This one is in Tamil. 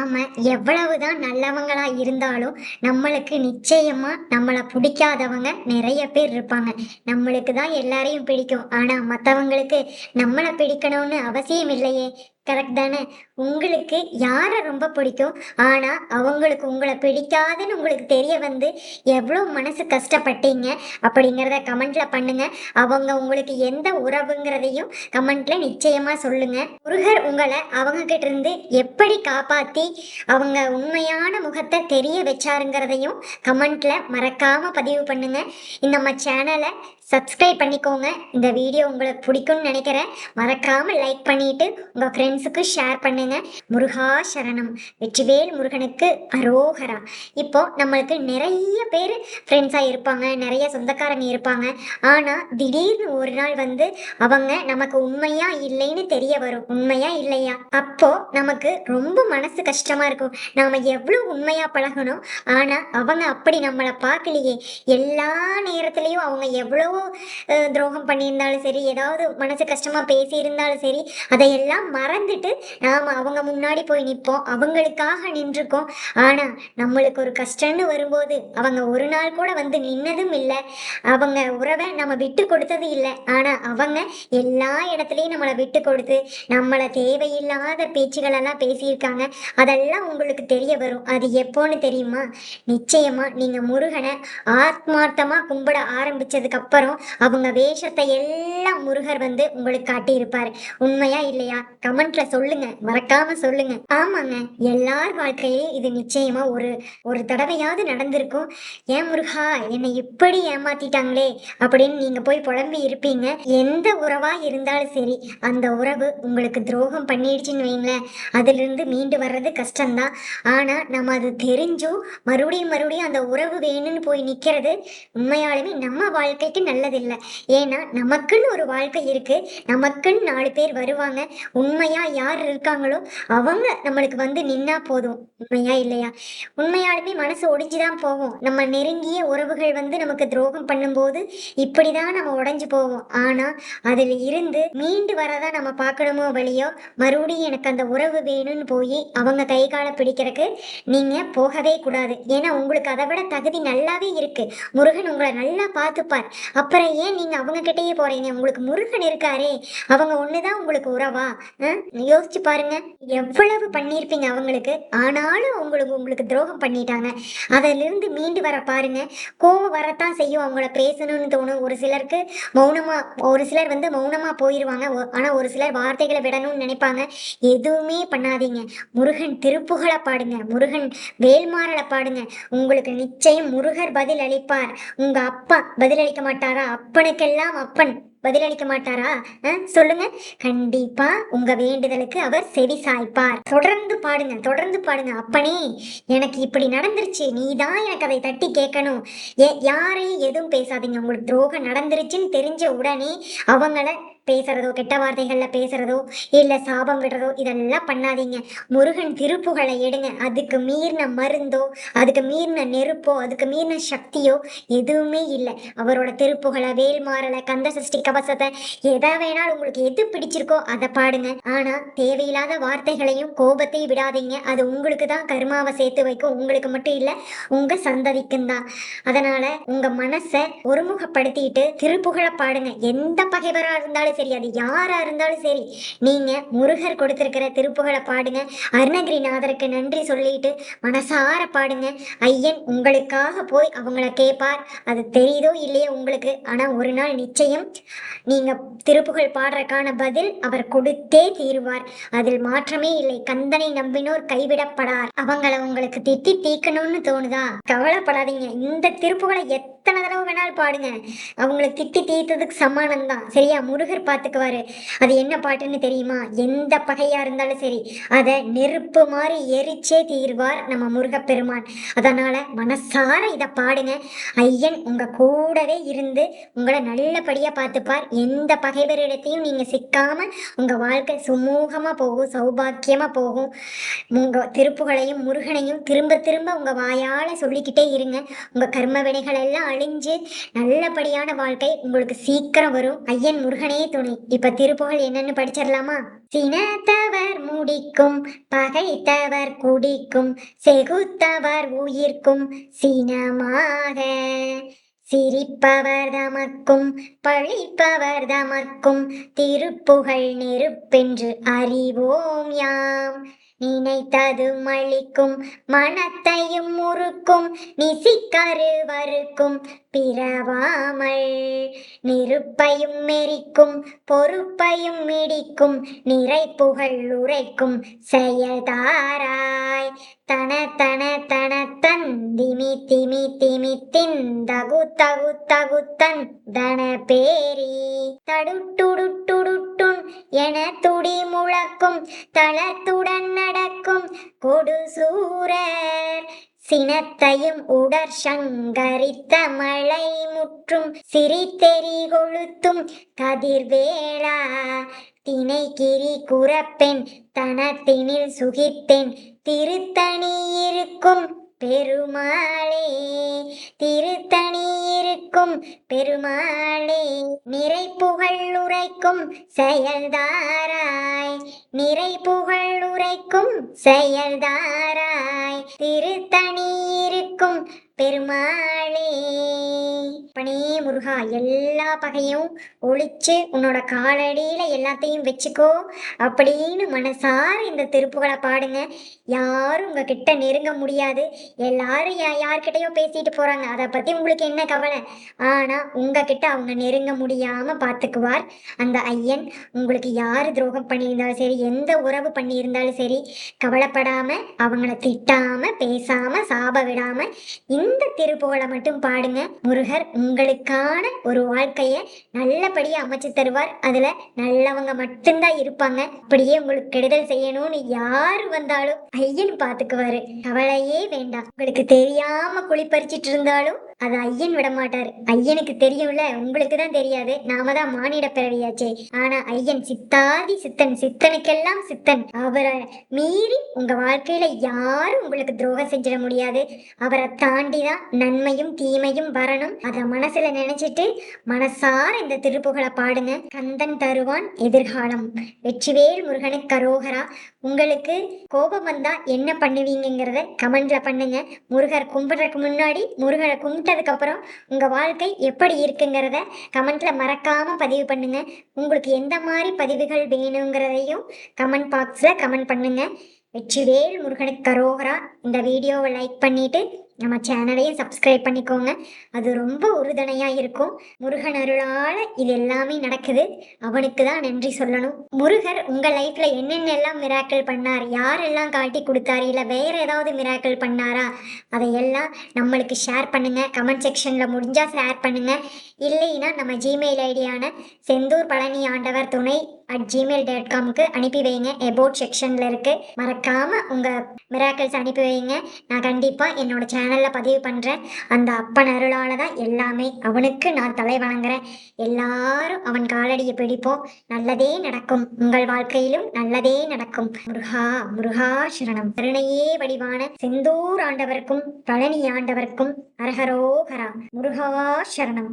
நாம எவ்வளவுதான் நல்லவங்களா இருந்தாலும் நம்மளுக்கு நிச்சயமா நம்மளை பிடிக்காதவங்க நிறைய பேர் இருப்பாங்க. நம்மளுக்கு தான் எல்லாரையும் பிடிக்கும், ஆனா மத்தவங்களுக்கு நம்மளை பிடிக்கணும்னு அவசியம் இல்லையே. கரெக்ட் தானே? உங்களுக்கு யாரை ரொம்ப பிடிக்கும், ஆனா அவங்களுக்கு உங்களை பிடிக்காதுன்னு உங்களுக்கு தெரிய வந்து எவ்வளோ மனசு கஷ்டப்பட்டீங்க அப்படிங்கிறத கமெண்ட்ல பண்ணுங்க. அவங்க உங்களுக்கு எந்த உறவுங்கிறதையும் கமெண்ட்ல நிச்சயமா சொல்லுங்க. முருகர் உங்களை அவங்க கிட்ட இருந்து எப்படி காப்பாத்தி அவங்க உண்மையான முகத்தை தெரிய வச்சாருங்கிறதையும் கமெண்ட்ல மறக்காம பதிவு பண்ணுங்க. நம்ம சேனலை சப்ஸ்கிரைப் பண்ணிக்கோங்க. இந்த வீடியோ உங்களுக்கு பிடிக்கும்னு நினைக்கிறேன். மறக்காம லைக் பண்ணிட்டு உங்க ஃப்ரெண்ட்ஸுக்கு ஷேர் பண்ணுங்க. முருகா சரணம். வெற்றிவேல் முருகனுக்கு அரோகரா. இப்போ நம்மளுக்கு நிறைய பேர் ஃப்ரெண்ட்ஸாக இருப்பாங்க, நிறைய சொந்தக்காரங்க இருப்பாங்க. ஆனால் திடீர்னு ஒரு நாள் வந்து அவங்க நமக்கு உண்மையா இல்லைன்னு தெரிய வரும். உண்மையா இல்லையா? அப்போ நமக்கு ரொம்ப மனசு கஷ்டமா இருக்கும். நாம எவ்வளோ உண்மையா பழகணும், ஆனால் அவங்க அப்படி நம்மளை பார்க்கலையே. எல்லா நேரத்துலையும் அவங்க எவ்வளோ துரோகம் பண்ணியிருந்தாலும் சரி, ஏதாவது மனசு கஷ்டமாக பேசியிருந்தாலும் சரி, அதையெல்லாம் மறந்துட்டு நாம் அவங்க முன்னாடி போய் நிற்போம், அவங்களுக்காக நின்றுருக்கோம். ஆனால் நம்மளுக்கு ஒரு கஷ்டம்னு வரும்போது அவங்க ஒரு நாள் கூட வந்து நின்னதும் இல்லை, அவங்க உறவை நம்ம விட்டு கொடுத்தது இல்லை. ஆனால் அவங்க எல்லா இடத்துலையும் நம்மளை விட்டு கொடுத்து நம்மளை தேவையில்லாத பேச்சுகளெல்லாம் பேசியிருக்காங்க. அதெல்லாம் உங்களுக்கு தெரிய வரும். அது எப்போன்னு தெரியுமா? நிச்சயமா நீங்கள் முருகனை ஆத்மார்த்தமாக கும்பிட ஆரம்பிச்சதுக்கப்புறம் அவங்க வேஷத்தை எல்லாம் முருகர் வந்து உங்களுக்கு காட்டியிருப்பார். உண்மையா இல்லையா? கமெண்ட்ல சொல்லுங்க, மறக்காம சொல்லுங்க. ஆமாங்க, எல்லார் வாழ்க்கையிலும் இது நிச்சயமா ஒரு ஒரு தடவையாவது நடந்திருக்கும். ஏன் முருகா என்னை இப்படி ஏமாத்திட்டாங்களே அப்படின்னு நீங்க போய் புலம்பி இருப்பீங்க. எந்த உறவா இருந்தாலும் சரி, அந்த உறவு உங்களுக்கு துரோகம் பண்ணிடுச்சுன்னு வைங்களேன், அதுல இருந்து மீண்டு வர்றது கஷ்டம்தான். ஆனா நம்ம அது தெரிஞ்சும் மறுபடியும் மறுபடியும் அந்த உறவு வேணும்னு போய் நிக்கிறது உண்மையாலுமே நம்ம வாழ்க்கைக்கு நல்லதில்லை. ஏன்னா நமக்குன்னு ஒரு வாழ்க்கை இருக்கு, நமக்குன்னு 4 பேர் வருவாங்க. உண்மையா யார் இருக்காங்களோ அவங்க நம்மளுக்கு வந்து நின்னா போதும். உண்மையா இல்லையா? உண்மையாலுமே மனசு ஒடிஞ்சுதான் போகும். நம்ம நெருங்கிய உறவுகள் வந்து நமக்கு துரோகம் பண்ணும்போது இப்படிதான் நம்ம உடைஞ்சு போவோம். ஆனா அதுல இருந்து மீண்டு வரதான் நம்ம பார்க்கணுமோ வழியோ, மறுபடியும் எனக்கு அந்த உறவு வேணும்னு போய் அவங்க கை கால பிடிக்கிறதுக்கு நீங்க போகவே கூடாது. ஏன்னா உங்களுக்கு அதை விட தகுதி நல்லாவே இருக்கு. முருகன் உங்களை நல்லா பார்த்துப்பார். அப்புறம் ஏன் நீங்க அவங்க கிட்டயே போறீங்க? உங்களுக்கு முருகன் இருக்காரே, அவங்க ஒண்ணுதான் உங்களுக்கு உறவா? யோசிச்சு பாருங்க. எவ்வளவு பண்ணியிருப்பீங்க அவங்களுக்கு, ஆனாலும் உங்களுக்கு உங்களுக்கு துரோகம் பண்ணிட்டாங்க. அதிலிருந்து மீண்டு வர பாருங்க. கோவம் வரத்தான் செய்யும், அவங்கள பேசணும்னு தோணும். ஒரு சிலருக்கு மௌனமா, ஒரு சிலர் வந்து மௌனமா போயிடுவாங்க. ஆனா ஒரு சிலர் வார்த்தைகளை விடணும்னு நினைப்பாங்க. எதுவுமே பண்ணாதீங்க. முருகன் திருப்புகழை பாடுங்க, முருகன் வேல்மாறலை பாடுங்க. உங்களுக்கு நிச்சயம் முருகர் பதில் அளிப்பார். உங்க அப்பா பதிலளிக்க மாட்டாரா? அப்பனுக்கெல்லாம் அப்பன் பதிலளிக்க மாட்டாரா? சொல்லுங்க. கண்டிப்பா உங்க வேண்டுதலுக்கு அவர் செவி சாய்ப்பார். தொடர்ந்து பாடுங்க, தொடர்ந்து பாடுங்க. அப்பனே எனக்கு இப்படி நடந்துருச்சு, நீதான் எனக்கு அதை தட்டி கேட்கணும். யாரையும் எதுவும் பேசாதீங்க. உங்களுக்கு துரோகம் நடந்துருச்சுன்னு தெரிஞ்ச உடனே அவங்கள பேசுறதோ, கெட்ட வார்த்தைகள்ல பேசுறதோ, இல்ல சாபம் விடுறதோ, இதெல்லாம் பண்ணாதீங்க. முருகன் திருப்புகளை எடுங்க. அதுக்கு மீறின மருந்தோ, அதுக்கு மீறின நெருப்போ, அதுக்கு மீறின சக்தியோ எதுவுமே இல்லை. அவரோட திருப்புகளை, வேல்மாறலை, கந்த சஷ்டி கவசத்தை, எதை வேணாலும் உங்களுக்கு எது பிடிச்சிருக்கோ அதை பாடுங்க. ஆனா தேவையில்லாத வார்த்தைகளையும் கோபத்தையும் விடாதீங்க. அது உங்களுக்கு தான் கர்மாவை சேர்த்து வைக்கும். உங்களுக்கு மட்டும் இல்ல, உங்க சந்ததிக்கும் தான். அதனால உங்க மனசை ஒருமுகப்படுத்திட்டு திருப்புகளை பாடுங்க. எந்த பகைவரா இருந்தாலும் சரி, அது யாரா இருந்தாலும் சரி, நீங்க முருகர் கொடுத்திருக்கிற திருப்புகளை பாடுங்க. அருணகிரிநாதருக்கு நன்றி சொல்லிட்டு மனசார பாடுங்க. ஐயன் உங்களுக்காக போய் அவங்கள கேட்பார். அது தெரியுதோ இல்லையோ உங்களுக்கு, ஆனா ஒரு நாள் நிச்சயம் நீங்க திருப்புகள் பாடுறதுக்கான பதில் அவர் கொடுத்தே தீருவார். அதில் மாற்றமே இல்லை. கந்தனை நம்பினோர் கைவிடப்படார். அவங்கள உங்களுக்கு திட்டி தீக்கணும்னு தோணுதா? கவலைப்படாதீங்க. இந்த திருப்புகளை எத்தனை தடவை வேணாலும் பாடுங்க, அவங்களை திட்டி தீர்த்ததுக்கு சமானம் தான். சரியா? முருகர் பார்த்துக்குவாரு. அது என்ன பாட்டுன்னு தெரியுமா? எந்த பகையா இருந்தாலும் சரி, அதை நெருப்பு மாதிரி எரிச்சே தீர்வார் நம்ம முருகப்பெருமான். அதனால மனசார இதை பாடுங்க. ஐயன் உங்க கூடவே இருந்து உங்களை நல்லபடியா பார்த்துப்பார். எந்த பகைவரிடத்தையும் நீங்க சிக்காம உங்க வாழ்க்கை சுமூகமா போகும், சௌபாக்கியமா போகும். உங்க திருப்புகளையும் முருகனையும் திரும்ப திரும்ப உங்க வாயால சொல்லிக்கிட்டே இருங்க. உங்க கர்ம வினைகள் எல்லாம் அழிஞ்சு நல்லபடியான வாழ்க்கை உங்களுக்கு சீக்கிரம் வரும். ஐயன் முருகனே துணை. இப்ப திருப்புகழ் என்னன்னு படிச்சிடலாமா? சினத்தவர் முடிக்கும் பகைத்தவர் குடிக்கும் செகுத்தவர் உயிர்க்கும் சினமாக சிரிப்பவர் தமக்கும் பழிப்பவர் தமக்கும் திருப்புகழ் நெருப்பென்று அறிவோம் யாம். நினைத்தது மழிக்கும் மனத்தையும் முறுக்கும் நிசிக்கருவருக்கும் பிறவாமல் நெருப்பையும் மெரிக்கும் பொறுப்பையும் மிடிக்கும் நிறைப்புகழ் உரைக்கும் செயல்தாராய் தன தன தன தன் திமி திமி திமி தின் தகு தகு தகுத்தன் தன பேரி தடுட்டுடுட்டுடுட்டுன் என துடி முழக்கும் தளத்துடன் நடக்கும் கொடு சூரர் சினத்தையும் உடற் சங்கரித்த மழை முற்றும் சிரித்தெறி கொளுத்தும் கதிர்வேளா தினை கிரி குறப்பெண் தனத்தினில் சுகித்தென் திருத்தணி இருக்கும் பெருமாளே திருத்தணி இருக்கும் பெருமாளே நிறைப்புகழ் உரைக்கும் செயல்தாராய் நிறைப்புகழ் உரைக்கும் செயல்தாராய் திருத்தணி இருக்கும் பெருமாளே. பனே முருகா, எல்லா பகையும் ஒழிச்சு உன்னோட காலடியில எல்லாத்தையும் வச்சுக்கோ அப்படின்னு மனசார இந்த திருப்புகளை பாடுங்க. யாரும் உங்ககிட்ட நெருங்க முடியாது. எல்லாரும் யார்கிட்டயோ பேசிட்டு போறாங்க, அதை பத்தி உங்களுக்கு என்ன கவலை? ஆனா உங்ககிட்ட அவங்க நெருங்க முடியாம பாத்துக்குவார் அந்த ஐயன். உங்களுக்கு யாரு துரோகம் பண்ணியிருந்தாலும் சரி, எந்த உறவு பண்ணியிருந்தாலும் சரி, கவலைப்படாம அவங்கள திட்டாம பேசாம சாப விடாம இந்த திருப்புகழை மட்டும் பாடுங்க. முருகர் உங்களுக்கான ஒரு வாழ்க்கைய நல்லபடியா அமைச்சு தருவார். அதுல நல்லவங்க மட்டும்தான் இருப்பாங்க. அப்படியே உங்களுக்கு கெடுதல் செய்யணும்னு யாரு வந்தாலும் ஐயன் பாத்துக்குவாரு. கவலையே வேண்டாம். உங்களுக்கு தெரியாம குளிப்பறிச்சிட்டு இருந்தாலும் அது ஐயன் விட மாட்டாரு. ஐயனுக்கு தெரியும்ல, உங்களுக்கு தான் தெரியாது. நாம தான் மானிட பிறவியாச்சே. ஆனா ஐயன் சித்தாதி சித்தன், சித்தனுக்கெல்லாம் சித்தன். அவரை மீறி உங்க வாழ்க்கையில யாரும் உங்களுக்கு துரோகம் செஞ்சிட முடியாது. அவரை தாண்டிதான் நன்மையும் தீமையும் வரணும். அத மனசுல நினைச்சிட்டு மனசார இந்த திருப்புகளை பாடுங்க. கந்தன் தருவான் எதிர்காலம். வெற்றிவேல் முருகனுக்கு கரோகரா. உங்களுக்கு கோபம் வந்தா என்ன பண்ணுவீங்கிறத கமெண்ட்ல பண்ணுங்க. முருகர் கும்பிடுறதுக்கு முன்னாடி, முருகரை கும்பிட்டதுக்கு அப்புறம் உங்க வாழ்க்கை எப்படி இருக்குங்கிறத கமெண்ட்ல மறக்காம பதிவு பண்ணுங்க. உங்களுக்கு எந்த மாதிரி பதிவுகள் வேணுங்கிறதையும் கமெண்ட் பாக்ஸ்ல கமெண்ட் பண்ணுங்க. வெற்றிவேல் முருகனுக்கு கரோகரா. இந்த வீடியோவை லைக் பண்ணிட்டு நம்ம சேனலையும் சப்ஸ்கிரைப் பண்ணிக்கோங்க. அது ரொம்ப உறுதுணையாக இருக்கும். முருகன் அருளால இது எல்லாமே நடக்குது. அவனுக்கு தான் நன்றி சொல்லணும். முருகர் உங்கள் லைஃப்பில் என்னென்னலாம் மிராக்கிள் பண்ணார், யாரெல்லாம் காட்டி கொடுத்தாரு, இல்லை வேறு ஏதாவது மிராக்கிள் பண்ணாரா, அதையெல்லாம் நம்மளுக்கு ஷேர் பண்ணுங்கள். கமெண்ட் செக்ஷனில் முடிஞ்சால் ஷேர் பண்ணுங்கள். இல்லைன்னா நம்ம ஜிமெயில் ஐடியான செந்தூர் பழனி ஆண்டவர் துணை @gmail.comக்கு அனுப்பி வைங்க. எபோட் செக்ஷனில் இருக்குது. மறக்காமல் உங்கள் மிராக்கிள்ஸ் அனுப்பி வைங்க. நான் கண்டிப்பாக என்னோட சேனலில் பதிவு பண்ணுறேன். அந்த அப்பன் அருளால் தான் எல்லாமே. அவனுக்கு நான் தலை வணங்குறேன். எல்லாரும் அவன் காலடியை பிடிப்போம். நல்லதே நடக்கும். உங்கள் வாழ்க்கையிலும் நல்லதே நடக்கும். முருகா முருகா சரணம். கருணையே வடிவான செந்தூர் ஆண்டவருக்கும் பழனி ஆண்டவருக்கும் அரஹரோகரா. முருகா சரணம்.